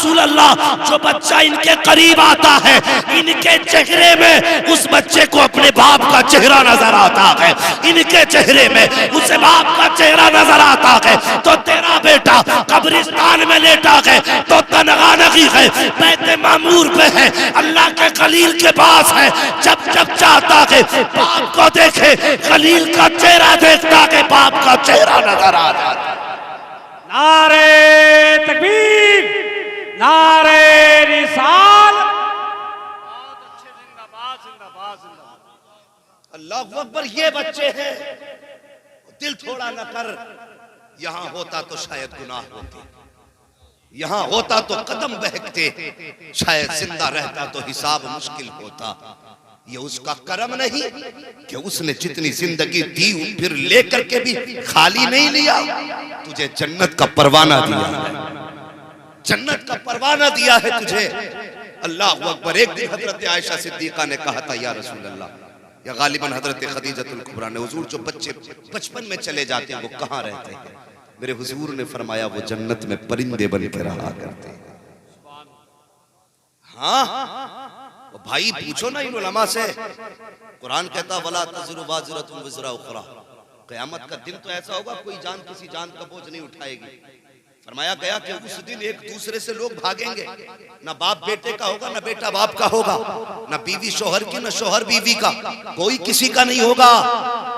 रसूल अल्लाह, जो बच्चा इनके करीब आता है इनके चेहरे में उस बच्चे को अपने बाप का चेहरा नजर आता है, इनके चेहरे में उस बाप का चेहरा नजर आता है। तो तेरा बेटा कब्रिस्तान में लेटा है तो तनहा नहीं है, बैते मामूर पे है, अल्लाह के खलील के पास है। जब जब चाहता है बाप को देखे, खलील का चेहरा देखता है, बाप का चेहरा नजर आ जाता है। नारे तकबीर, नारे रिसाल। अल्लाहु अकबर। ये बच्चे हैं, दिल थोड़ा न कर। यहां होता तो शायद गुनाह होते, यहां होता तो कदम बहकते, शायद जिंदा रहता तो हिसाब मुश्किल होता। ये उसका करम नहीं कि उसने जितनी जिंदगी दी फिर लेकर के भी खाली नहीं लिया। तुझे जन्नत का परवाना दिया है, जन्नत का परवाना दिया है तुझे। अल्लाह अकबर। एक दिन हजरत आयशा सिद्दीका ने कहा था, या रसूल अल्लाह, या गालिबन हजरत खदीजतुल कुबरा ने, हुजूर जो बच्चे बचपन में चले जाते हैं वो कहाँ रहते हैं? मेरे हुजूर ने फरमाया वो जन्नत में परिंदे बन के रहा करते हैं। हाँ भाई, पूछो ना इन उलमा से। कुरान कहता वला तज़िरु वाज़िरतुन विज़रा उख़रा। क़यामत का दिन तो ऐसा होगा कोई जान किसी जान का बोझ नहीं उठाएगी। फरमाया गया कि उस दिन एक दूसरे से लोग भागेंगे, ना बाप बेटे का होगा, ना बेटा बाप का होगा, ना बीवी शोहर की, ना शोहर बीवी का, कोई किसी का नहीं होगा।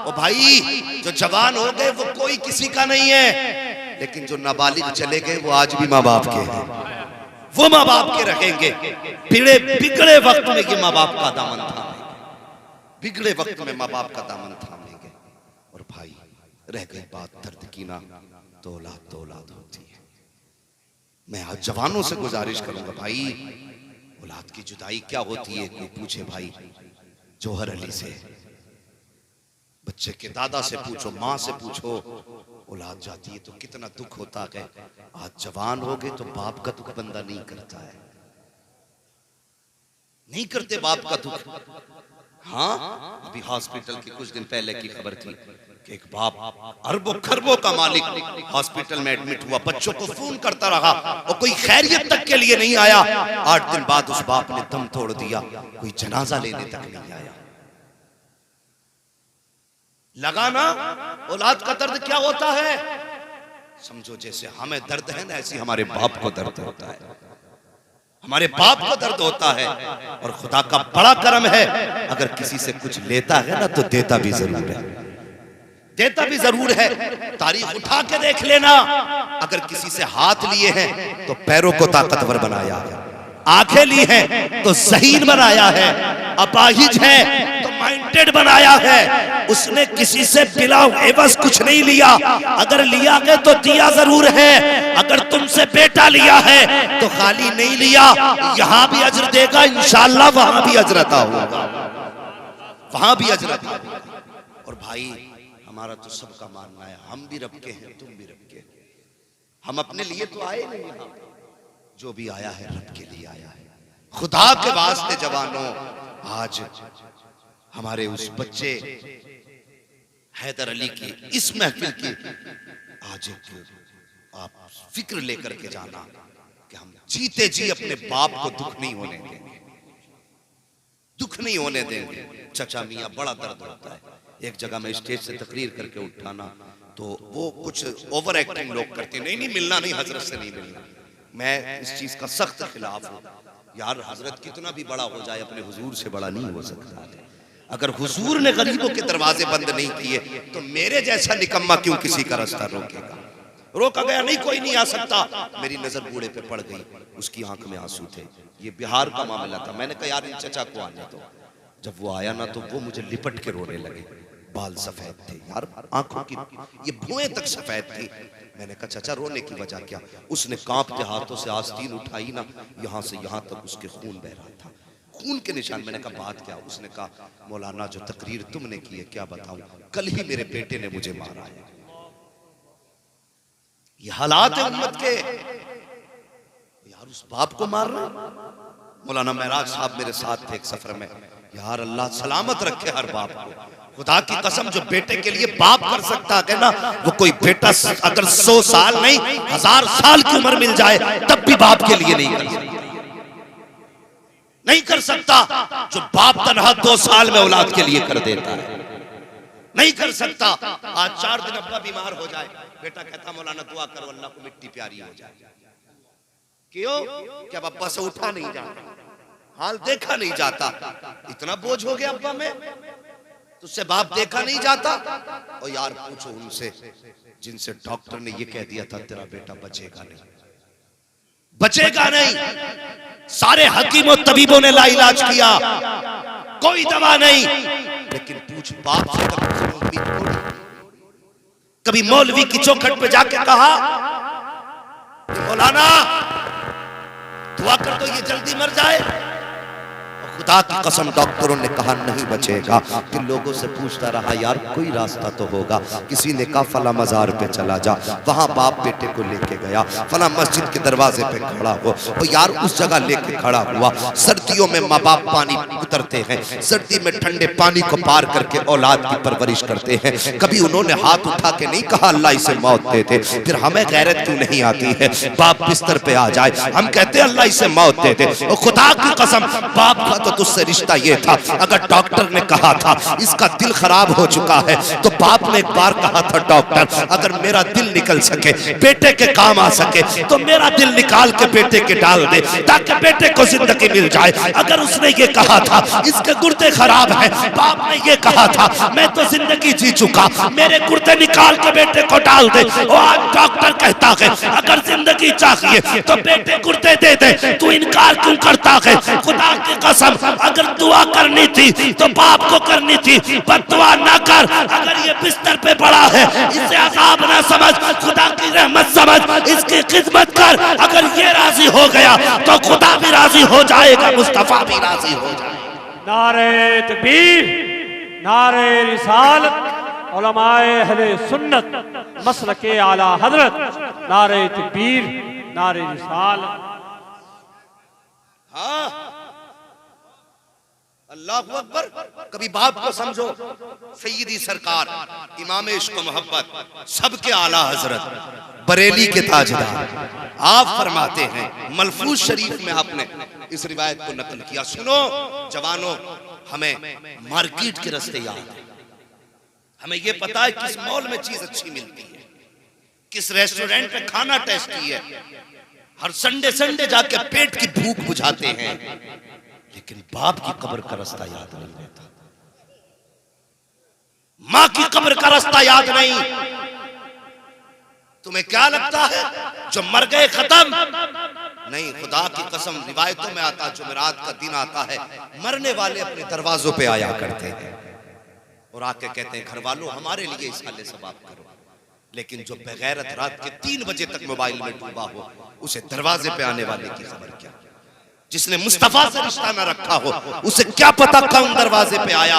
ओ भाई, जो जवान हो गए वो कोई किसी का नहीं है, लेकिन जो नाबालिग चले गए वो आज भी माँ बाप के हैं, वो माँ बाप के रहेंगे। बिगड़े वक्त में ये माँ बाप का दामन थामेंगे, बिगड़े वक्त में माँ बाप का दामन थामेंगे। और भाई रह गई बात दर्द की ना, तो औलाद होती है। मैं आज जवानों से गुजारिश करूंगा, भाई औलाद की जुदाई क्या होती है? कोई पूछे भाई जौहर अली से, बच्चे के दादा से पूछो, माँ से पूछो, औलाद जाती है तो कितना दुख होता है। आज जवान हो गए तो बाप का दुख बंदा नहीं करता है, नहीं करते बाप का दुख। हाँ, अभी हॉस्पिटल की कुछ दिन पहले की खबर थी कि एक बाप अरबों खरबों का मालिक हॉस्पिटल में एडमिट हुआ, बच्चों को फोन करता रहा और कोई खैरियत तक के लिए नहीं आया। 8 दिन बाद उस बाप ने दम तोड़ दिया, कोई जनाजा लेने तक नहीं आया। लगा ना औलाद का दर्द क्या होता है? समझो जैसे हमें दर्द है ना, ऐसी हमारे बाप को दर्द होता है, हमारे बाप को दर्द होता है। और खुदा का बड़ा करम है, अगर किसी से कुछ लेता है ना तो देता भी जरूर है, देता भी जरूर है। तारीख उठा के देख लेना, अगर किसी से हाथ लिए हैं तो पैरों को ताकतवर बनाया है, आंखें ली हैं तो ज़हीन बनाया है, अपाहिज है तो माइंडेड बनाया है। उसने किसी से बिला एवज कुछ नहीं लिया, अगर लिया है तो दिया जरूर है। अगर तुमसे बेटा लिया है तो खाली नहीं लिया, यहां भी अजर देगा इंशाअल्लाह, वहां भी अजर अता होगा, वहां भी अजर अता होगा। और भाई हमारा तो सबका मानना है, हम भी रब के हैं, तुम भी रब के हैं। हम अपने लिए तो आए नहीं यहाँ, जो भी आया है रब के लिए आया है। खुदा के वास्ते जवानों, आज हमारे उस बच्चे हैदर अली की इस महफिल की आज एक आप फिक्र लेकर के जाना कि हम जीते जी अपने बाप को दुख नहीं होने देंगे, दुख नहीं होने देंगे। चचा मियाँ बड़ा दर्द होता है। एक जगह में स्टेज से तकरीर करके उठाना तो वो कुछ ओवर एक्टिंग लोग करते, नहीं मिलना नहीं, हजरत से नहीं मिलना। मैं इस चीज का सख्त खिलाफ हूँ यार। हजरत कितना भी बड़ा हो जाए अपने हुजूर से बड़ा नहीं हो सकता। अगर हुजूर ने गरीबों के दरवाजे बंद नहीं किए तो मेरे जैसा निकम्मा क्यों किसी का रास्ता रोकेगा? रोका गया नहीं, कोई नहीं आ सकता। मेरी नजर बूढ़े पे पड़ गई, उसकी आंख में आंसू थे। ये बिहार का मामला था। मैंने कहा यार इन चचा को आने दो। जब वो आया ना तो वो मुझे लिपट के रोने लगे। बाल सफेद थे यार, आंखों की ये भुएं तक सफेद थी। मैंने कहा चाचा रोने की वजह क्या? उसने कांपते हाथों से आस्तीन उठाई ना, यहाँ से यहाँ तक उसके खून बह रहा था, खून के निशान। मैंने कहा बात क्या? उसने कहा मौलाना जो तकरीर तुमने की है क्या बताऊं, कल ही मेरे बेटे ने मुझे मारा है। ये हालात है उम्मत के यार, उस बाप को मार रहे। मौलाना महराज साहब मेरे साथ थे एक सफर में, यार अल्लाह सलामत रखे हर बाप को। खुदा की कसम, जो बेटे के लिए बाप कर सकता है ना, वो कोई बेटा अगर 100 साल नहीं 1000 साल की उम्र मिल जाए तब भी बाप के लिए नहीं कर सकता। नहीं कर सकता जो बाप तनहा 2 साल में औलाद के लिए कर देता है, नहीं कर सकता। आज 4 दिन अब्बा बीमार हो जाए, बेटा कहता मौलाना दुआ करो अल्लाह को मिट्टी प्यारी हो जाए। क्यों? क्या अब्बा से उठा नहीं जाता, हाल देखा नहीं जाता, इतना बोझ हो गया अब्बा में, तुझसे बाप देखा नहीं जाता। और यार पूछो उनसे जिनसे डॉक्टर ने ये कह दिया था तेरा बेटा बचेगा नहीं, बचेगा नहीं। सारे हकीमों तबीबों ने लाइलाज किया, कोई दवा नहीं। लेकिन पूछ बाप से कभी मौलवी की चौखट पे जाके कहा मौलाना दुआ कर तो ये जल्दी मर जाए? खुदा की कसम डॉक्टरों ने कहा नहीं बचेगा। फिर लोगों से पूछता रहा यार कोई रास्ता तो होगा। किसी ने कहा फला मजार पे चला जा, वहां बाप बेटे को लेके गया, फला मस्जिद के दरवाजे पे खड़ा हो, और यार उस जगह लेके खड़ा हुआ। सर्दियों में माँ बाप पानी उतरते हैं, सर्दी में ठंडे पानी को पार करके औलाद की परवरिश करते हैं। कभी उन्होंने हाथ उठा के नहीं कहा अल्लाह इसे मौत दे दे। फिर हमें गैरत क्यों नहीं आती है, बाप बिस्तर पे आ जाए हम कहते अल्लाह इसे मौत दे दे। और खुदा की कसम बाप का तो तुझसे रिश्ता ये था, अगर डॉक्टर ने कहा था इसका दिल खराब हो चुका है, तो बाप ने एक बार कहा था डॉक्टर अगर मेरा दिल निकल सके, बेटे के काम आ सके, तो मेरा दिल निकाल के बेटे के डाल दे ताकि बेटे को जिंदगी मिल जाए। अगर उसने ये कहा था इसके गुर्दे खराब हैं, बाप ने ये कहा था मैं तो जिंदगी जी चुका, मेरे गुर्दे निकाल के बेटे को डाल दे। और आज डॉक्टर कहता है अगर जिंदगी चाहिए तो बेटे गुर्दे दे दे, तू इनकार क्यों करता है? खुदा की कसम अगर दुआ करनी थी तो बाप को करनी थी, पर दुआ ना कर। अगर ये बिस्तर पे पड़ा है इसे अज़ाब ना समझ, खुदा की रहमत समझ, इसकी खिदमत कर। अगर ये राजी हो गया तो खुदा भी राजी हो जाएगा, मुस्तफा भी राजी हो जाएगा। नारे तकबीर, नारे रिसालत, उलमाए अहले सुन्नत मसलके आला हजरत, नारे तकबीर, नारे रिसालत। हाँ अल्लाह अकबर। कभी बाप को समझो, सैयदी सरकार इमाम इश्क मोहब्बत सबके आला हजरत बरेली के ताजदार आप फरमाते हैं, मलफूज शरीफ में आपने इस रिवायत को नकल किया। सुनो जवानों, हमें मार्केट के रास्ते याद है, हमें यह पता है किस मॉल में चीज अच्छी मिलती है, किस रेस्टोरेंट में खाना टेस्टी है, हर संडे जाके पेट की भूख बुझाते हैं। लेकिन बाप की कब्र का रास्ता याद नहीं रहता, मां की कब्र का रास्ता याद नहीं। तुम्हें क्या लगता है जो मर गए खत्म? नहीं, खुदा की कसम रिवायतों में आता जुमेरात का दिन आता है, मरने वाले अपने दरवाजों पे आया करते हैं और आके कहते हैं घर वालों हमारे लिए इस हाले सवाब करो। लेकिन जो बेगैरत रात के 3 बजे तक मोबाइल में डूबा हो, उसे दरवाजे पे आने वाले की खबर क्या? जिसने मुस्तफा से रिश्ता न रखा हो उसे क्या पता कौन दरवाजे पे आया।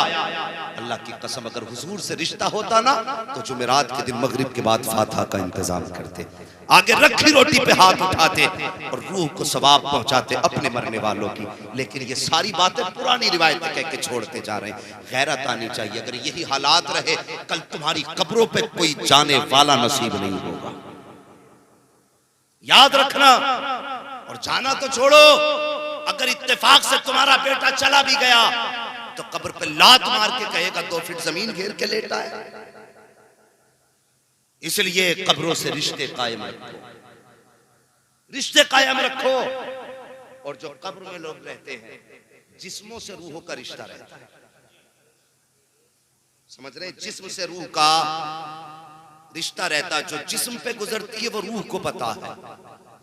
अल्लाह की कसम अगर हुजूर से रिश्ता होता ना तो जुमेरात के दिन मगरिब के बाद फातिहा का इंतजाम करते, आगे रखी रोटी पे हाथ उठाते और रूह को सवाब पहुंचाते अपने मरने वालों की। लेकिन ये सारी बातें पुरानी रिवायतें कह के छोड़ते जा रहे हैं। गैरत आनी चाहिए। अगर यही हालात रहे कल तुम्हारी कब्रों पे कोई जाने वाला नसीब नहीं होगा, याद रखना। और जाना तो छोड़ो, अगर इत्तेफाक से तुम्हारा बेटा चला भी गया तो कब्र पे लात मार के कहेगा 2 फीट जमीन घेर के लेटा है। इसलिए कब्रों से रिश्ते कायम रखो, रिश्ते कायम रखो। और जो कब्र में लोग रहते हैं जिस्मों से रूहों का रिश्ता रहता है, समझ रहे? जिस्म से रूह का रिश्ता रहता है। जो जिस्म पे गुजरती है वो रूह को पता है,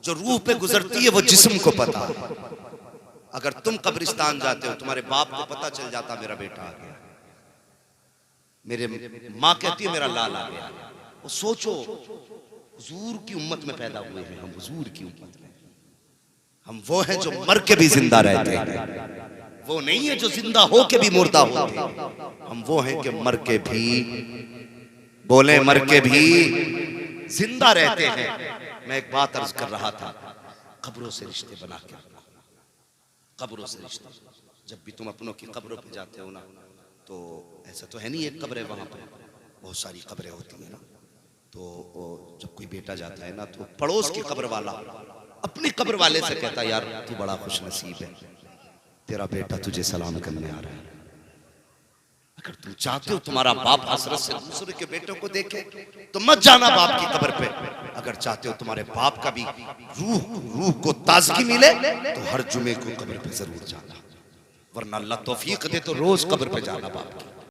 जो रूह पे गुजरती है वो जिस्म को पता है। अगर तुम कब्रिस्तान जाते हो तुम्हारे बाप को पता चल जाता मेरा बेटा आ गया, मेरे माँ कहती है मेरा लाल आ गया। वो सोचो हुजूर की उम्मत में पैदा हुए हैं हम, हुजूर की उम्मत में हम वो हैं जो मर के भी जिंदा रहते हैं, वो नहीं है जो जिंदा हो के भी मुर्दा होते हैं। हम वो हैं कि मर के भी, बोले मर के भी जिंदा रहते हैं। मैं एक बात अर्ज कर रहा था, कब्रों से रिश्ते बना के, कब्रों से रिश्ता। जब भी तुम अपनों की कब्रों पे जाते हो ना, तो ऐसा तो है नहीं एक कब्र है वहां पे, बहुत सारी कब्रें होती है ना। तो जब कोई बेटा जाता है ना, तो पड़ोस की कब्र वाला अपनी कब्र वाले से कहता है, यार तू बड़ा खुश नसीब है, तेरा बेटा तुझे सलाम करने आ रहा है। अगर तुम चाहते हो तुम्हारा बाप हसरत से दूसरे के बेटों को देखे, तो मत जाना बाप की कब्र पे। अगर चाहते हो तुम्हारे बाप का भी रूह को ताजगी मिले, तो हर जुमे को कब्र पे जरूर जाना, वरना अल्लाह तौफीक दे तो रोज कब्र पे जाना बाप की।